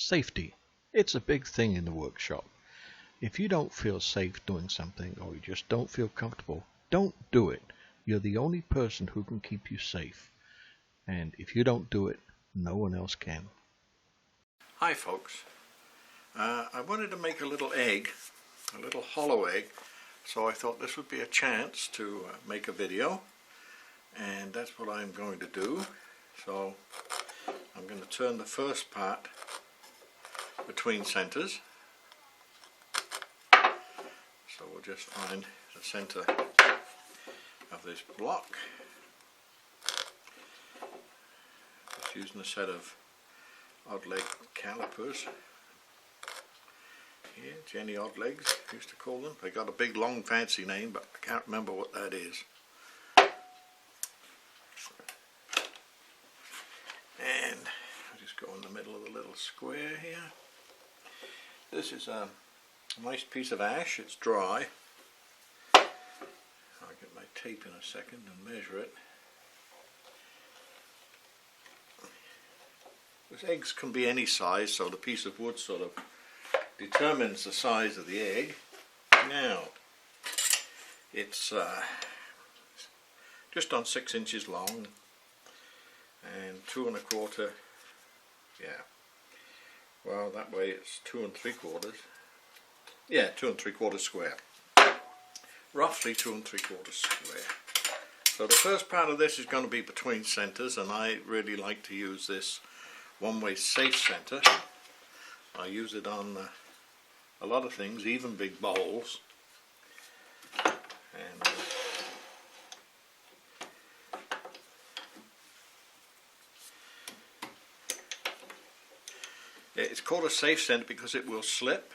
Safety. It's a big thing in the workshop. If you don't feel safe doing something or you just don't feel comfortable, don't do it. You're the only person who can keep you safe. And if you don't do it, no one else can. Hi folks. I wanted to make a little egg, a little hollow egg, so I thought this would be a chance to make a video, and that's what I'm going to do. So I'm going to turn the first part between centers. So we'll just find the center of this block. Just using a set of odd leg calipers. Here, Jenny Odd Legs used to call them. They got a big long fancy name, but I can't remember what that is. And I'll just go in the middle of the little square here. This is a nice piece of ash. It's dry. I'll get my tape in a second and measure it. These eggs can be any size, so the piece of wood sort of determines the size of the egg. Now, it's just on 6 inches long and 2 1/4. Yeah. Well, that way it's 2 3/4. Yeah, 2 3/4 square. Roughly 2 3/4 square. So the first part of this is going to be between centers, and I really like to use this one-way safe center. I use it on a lot of things, even big bowls. And it's called a safe center because it will slip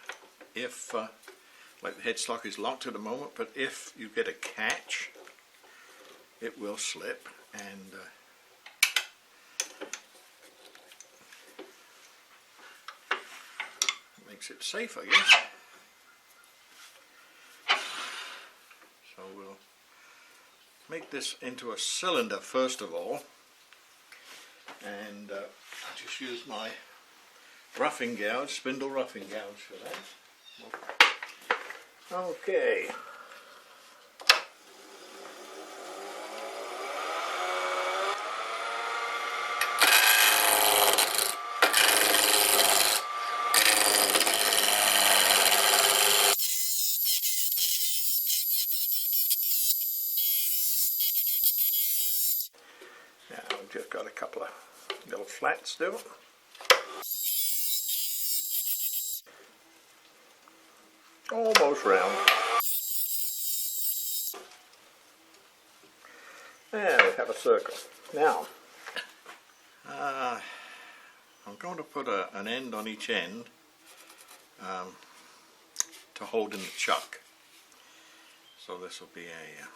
if, like the headstock is locked at the moment, but if you get a catch, it will slip, and makes it safe, I guess. So we'll make this into a cylinder first of all, and I'll just use my roughing gouge, spindle roughing gouge for that. Okay. Now we've just got a couple of little flats still. Almost round. There we have a circle. Now, I'm going to put an end on each end to hold in the chuck. So this will be a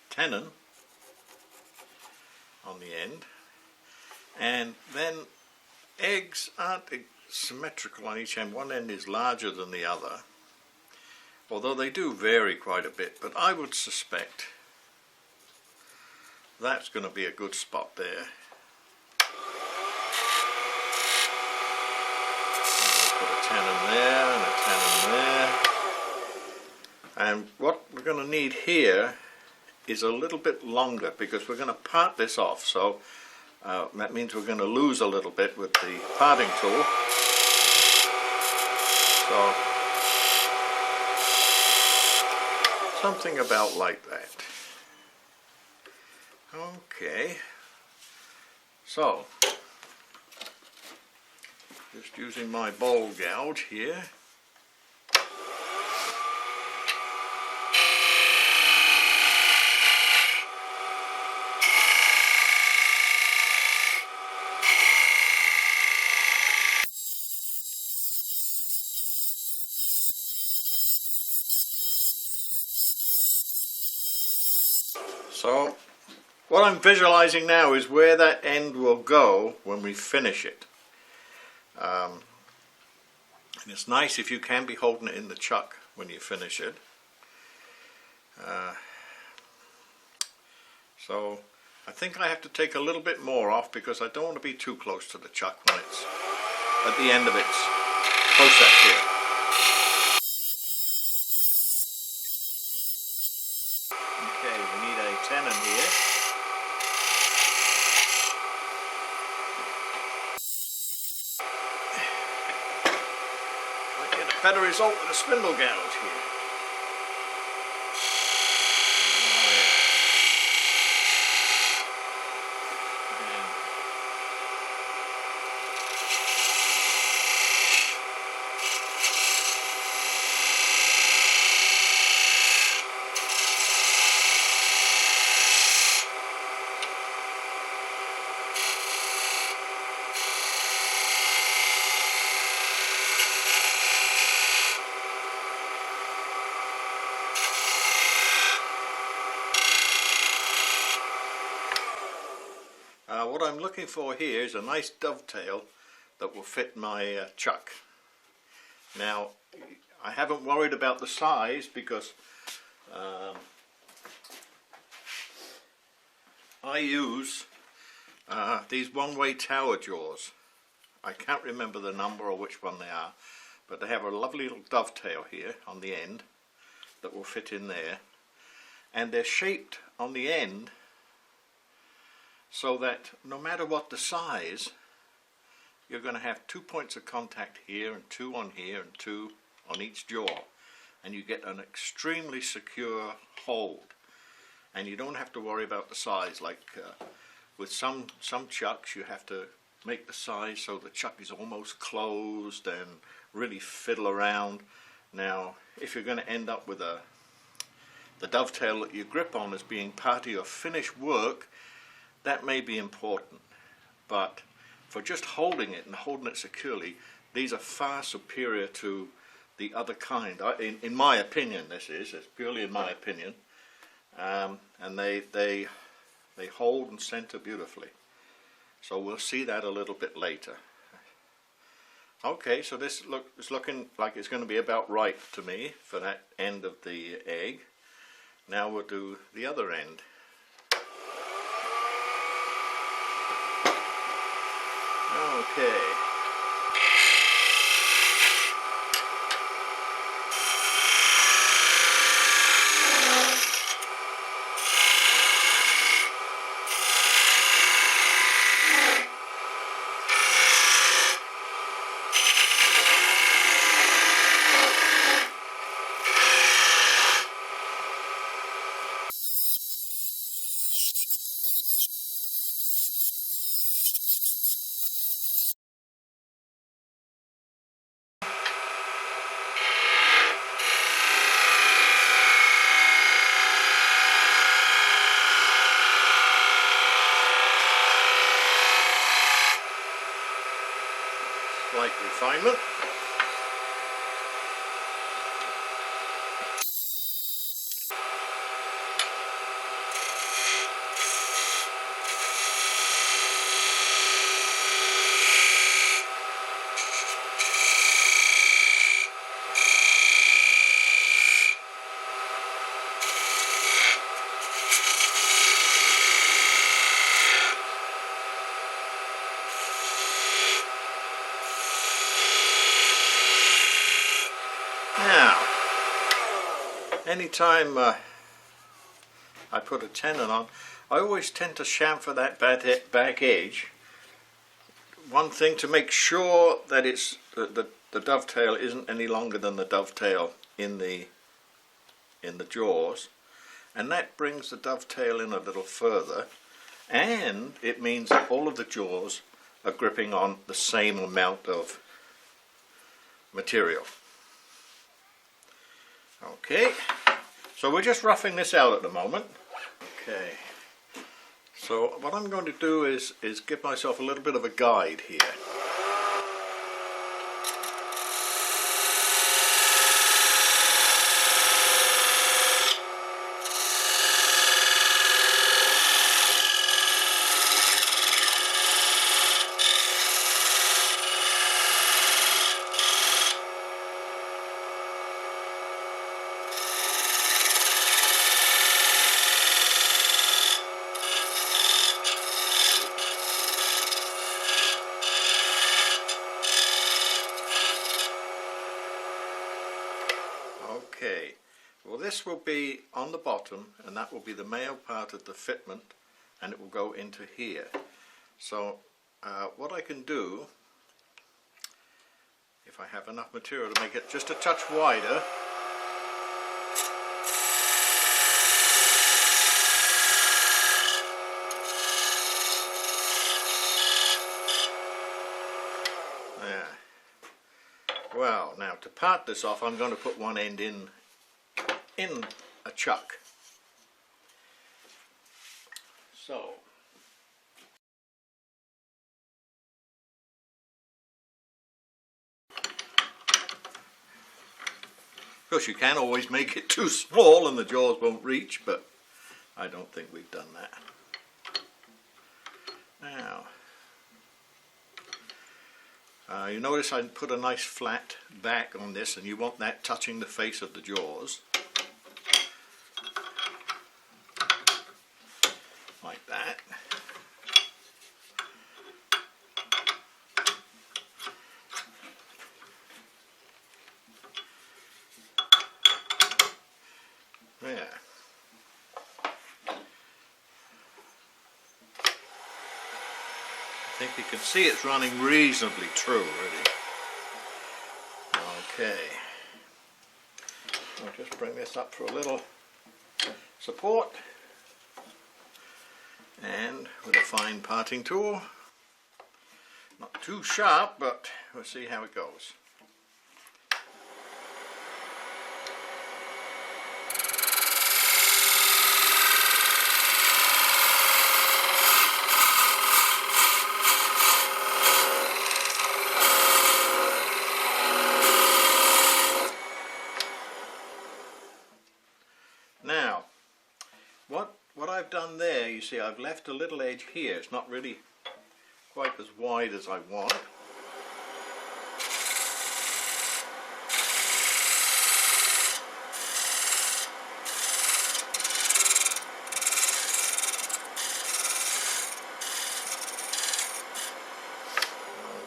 tenon on the end, and then eggs aren't symmetrical on each end. One end is larger than the other, although they do vary quite a bit, but I would suspect that's going to be a good spot there. Put a tenon there and a tenon there, and what we're going to need here is a little bit longer because we're going to part this off, so that means we're going to lose a little bit with the parting tool. So something about like that. Okay, so just using my bowl gouge here. So what I'm visualizing now is where that end will go when we finish it. And it's nice if you can be holding it in the chuck when you finish it. So I think I have to take a little bit more off because I don't want to be too close to the chuck when it's at the end of its process here. Okay, we need a tenon here. Might get a better result with a spindle gouge here. What I'm looking for here is a nice dovetail that will fit my chuck. Now, I haven't worried about the size because I use these one-way tower jaws. I can't remember the number or which one they are, but they have a lovely little dovetail here on the end that will fit in there, and they're shaped on the end so that no matter what the size, you're going to have 2 points of contact here and 2 on here and 2 on each jaw, and you get an extremely secure hold, and you don't have to worry about the size. Like with some chucks, you have to make the size so the chuck is almost closed and really fiddle around. Now, if you're going to end up with the dovetail that you grip on as being part of your finished work, that may be important, but for just holding it and holding it securely, these are far superior to the other kind. In my opinion, it's purely in my opinion, and they hold and center beautifully. So we'll see that a little bit later. Okay, so this is looking like it's going to be about right to me for that end of the egg. Now we'll do the other end. Okay. Slight refinement. Now, anytime I put a tenon on, I always tend to chamfer that back edge. One thing, to make sure that it's the dovetail isn't any longer than the dovetail in the jaws, and that brings the dovetail in a little further, and it means that all of the jaws are gripping on the same amount of material. Okay, so we're just roughing this out at the moment. Okay, so what I'm going to do is give myself a little bit of a guide here. this will be on the bottom, and that will be the male part of the fitment, and it will go into here. So what I can do, if I have enough material to make it just a touch wider, there. Well, now to part this off, I'm going to put one end in a chuck. So of course you can always make it too small and the jaws won't reach, but I don't think we've done that. Now you notice I put a nice flat back on this, and you want that touching the face of the jaws. Like that. There. I think you can see it's running reasonably true already. Okay. I'll just bring this up for a little support. And with a fine parting tool. Not too sharp, but we'll see how it goes. Now, what I've done there, you see, I've left a little edge here. It's not really quite as wide as I want.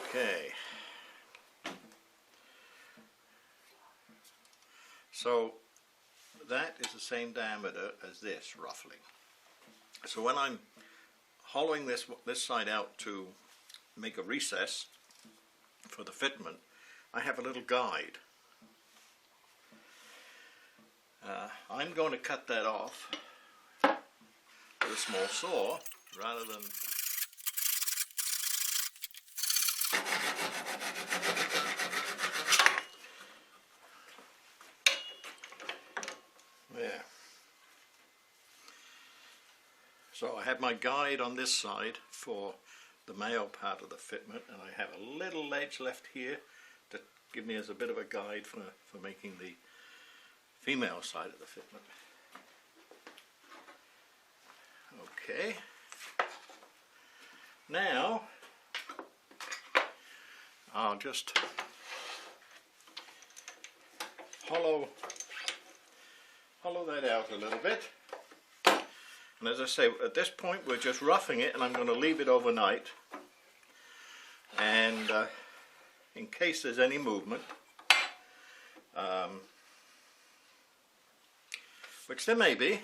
Okay. So that is the same diameter as this, roughly. So when I'm hollowing this side out to make a recess for the fitment, I have a little guide. I'm going to cut that off with a small saw rather than there. So I have my guide on this side for the male part of the fitment, and I have a little edge left here to give me as a bit of a guide for making the female side of the fitment. Okay. Now I'll just hollow that out a little bit. And as I say, at this point we're just roughing it, and I'm going to leave it overnight. And in case there's any movement, which there may be,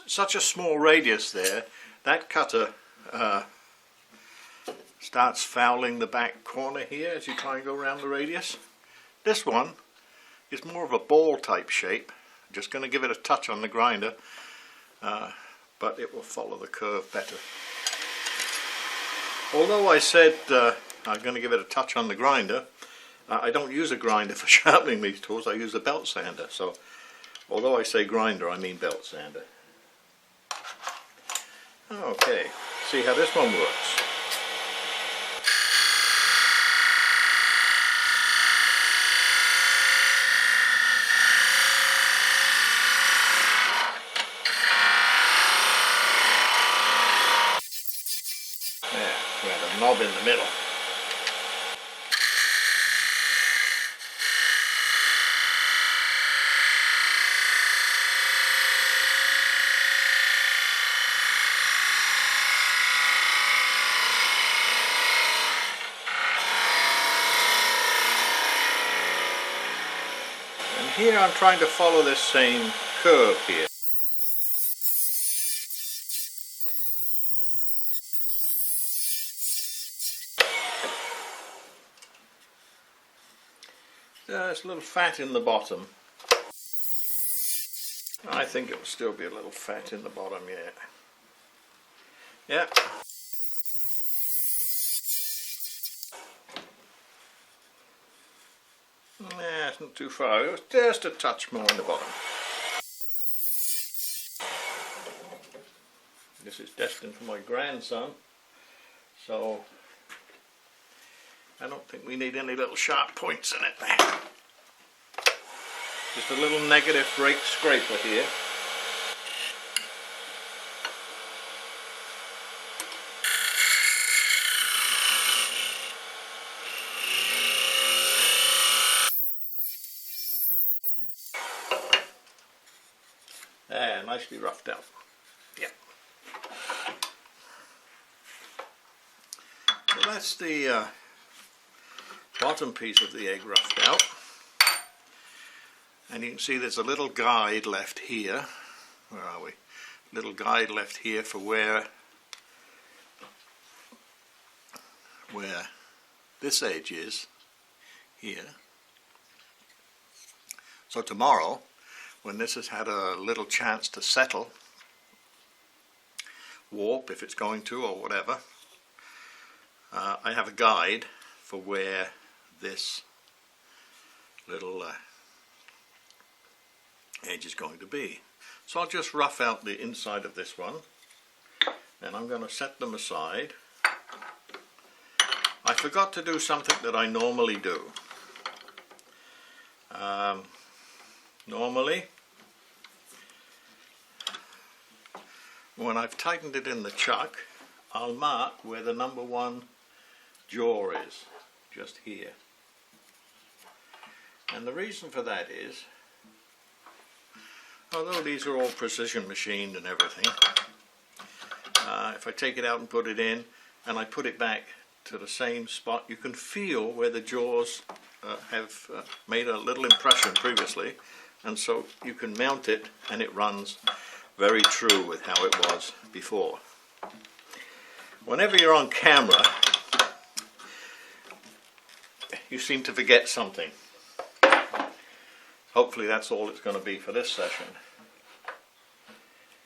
such a small radius there, that cutter starts fouling the back corner here as you try and go around the radius. This one is more of a ball type shape. I'm just going to give it a touch on the grinder, but it will follow the curve better. Although I said I'm going to give it a touch on the grinder, I don't use a grinder for sharpening these tools. I use a belt sander. So although I say grinder, I mean belt sander. Okay, see how this one works. There, we have a knob in the middle. And here I'm trying to follow this same curve here. There's a little fat in the bottom. I think it will still be a little fat in the bottom, yeah. Yeah. Yeah, it's not too far. It was just a touch more in the bottom. This is destined for my grandson, so I don't think we need any little sharp points in it. Just a little negative rake scraper here. There, nicely roughed out. Yep. So that's the bottom piece of the egg roughed out. And you can see there's a little guide left here. Where are we? Little guide left here for where this edge is here. So tomorrow, when this has had a little chance to settle, warp if it's going to or whatever, I have a guide for where this little edge is going to be. So I'll just rough out the inside of this one, and I'm going to set them aside. I forgot to do something that I normally do. Normally, when I've tightened it in the chuck, I'll mark where the number 1 jaw is, just here. And the reason for that is, although these are all precision machined and everything, if I take it out and put it in, and I put it back to the same spot, you can feel where the jaws have made a little impression previously, and so you can mount it and it runs very true with how it was before. Whenever you're on camera, you seem to forget something. Hopefully that's all it's going to be for this session.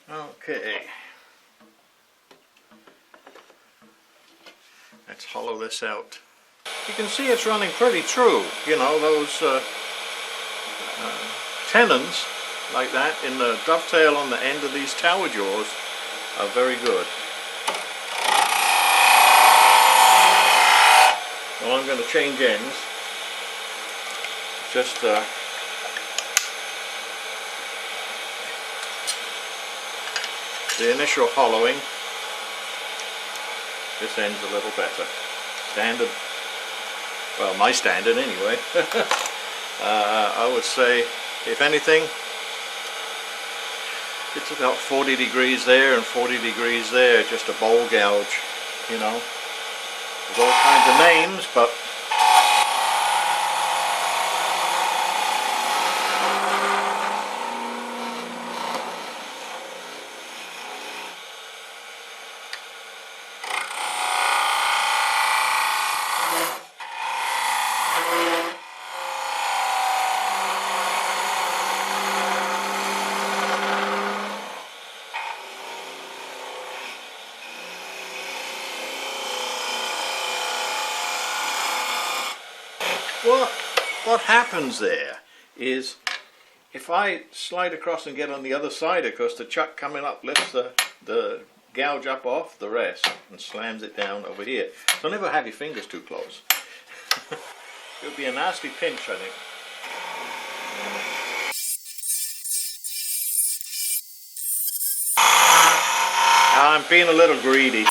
Okay. Let's hollow this out. You can see it's running pretty true. You know, those tenons like that in the dovetail on the end of these tower jaws are very good. Well, I'm going to change ends. Just the initial hollowing. This end's a little better. Standard, well, my standard anyway. I would say, if anything, it's about 40 degrees there and 40 degrees there, just a bowl gouge, you know. There's all kinds of names, but what happens there is, if I slide across and get on the other side, of course the chuck coming up lifts the gouge up off the rest and slams it down over here. So never have your fingers too close. It would be a nasty pinch, I think. I'm being a little greedy.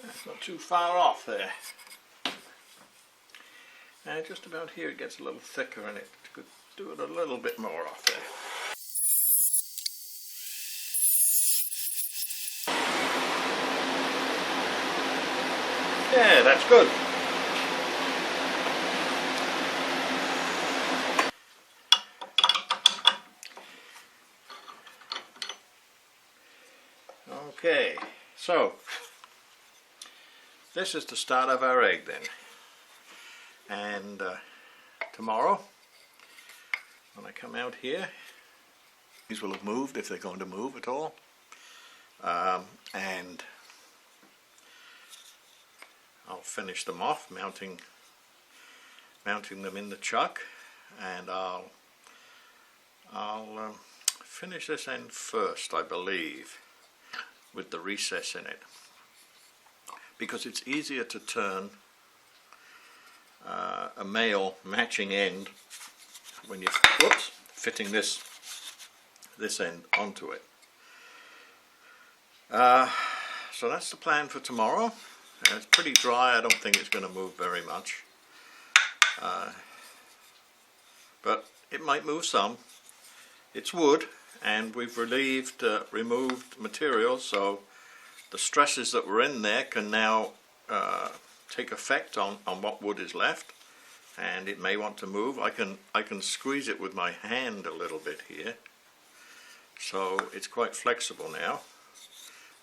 It's not too far off there. Just about here it gets a little thicker, and it could do it a little bit more off there. Yeah, that's good. Okay, so this is the start of our egg then. And tomorrow, when I come out here, these will have moved if they're going to move at all. And I'll finish them off, mounting them in the chuck, and I'll finish this end first, I believe, with the recess in it, because it's easier to turn a male matching end when you're fitting this end onto it. So that's the plan for tomorrow. It's pretty dry. I don't think it's going to move very much, but it might move some. It's wood, and we've removed material, so the stresses that were in there can now take effect on what wood is left, and it may want to move. I can squeeze it with my hand a little bit here, so it's quite flexible now.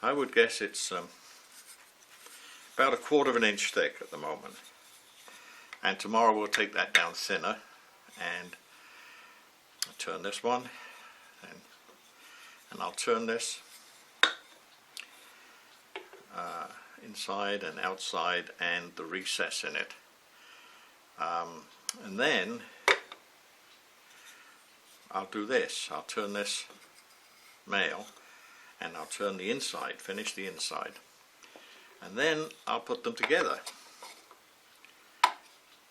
I would guess it's about 1/4 inch thick at the moment, and tomorrow we'll take that down thinner, and I'll turn this one, and I'll turn this inside and outside, and the recess in it, and then I'll do this. I'll turn this male, and I'll turn the inside, finish the inside, and then I'll put them together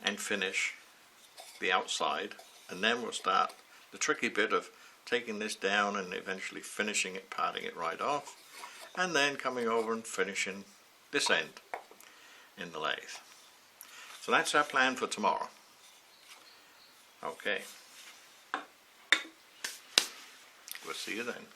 and finish the outside, and then we'll start the tricky bit of taking this down and eventually finishing it, parting it right off, and then coming over and finishing this end in the lathe. So that's our plan for tomorrow. Okay, we'll see you then.